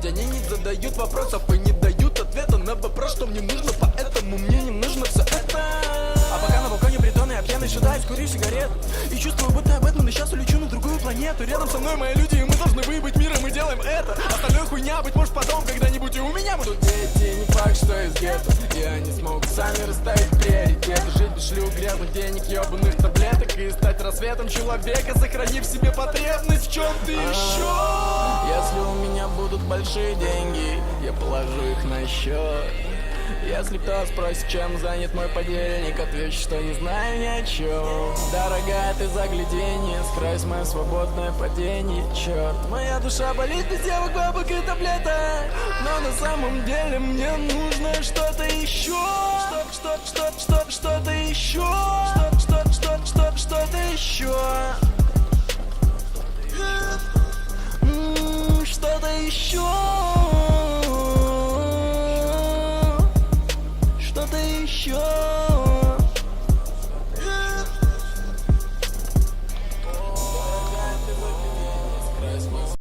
Ведь они не задают вопросов и не дают ответа на вопрос, что мне нужно. Поэтому мне не нужно все это. А пока на балконе притоны, я пьяный шатаюсь, курю сигарет. И чувствую, будто я Бэтмен, и сейчас улечу на другую планету. Рядом со мной мои люди, и мы должны выебать мир, и мы делаем это. Остальное хуйня, быть может потом, когда-нибудь и у меня будут дети. Не факт, что из гетто я не смог сами расставить приоритеты. Жить без шлюх, грязных денег, ебаных таблеток. И стать рассветом человека, сохранив в себе потребность в чем-то еще. Если у меня будут большие деньги, я положу их на счет. Если кто спросит, чем занят мой подельник, отвечу, что не знаю ни о чем. Дорогая, ты загляденье, скрась мое свободное падение. Черт, моя душа болит без девок, бабок и таблеток. Но на самом деле мне нужно что-то еще. Что-то еще. Что-то еще. Что-то еще.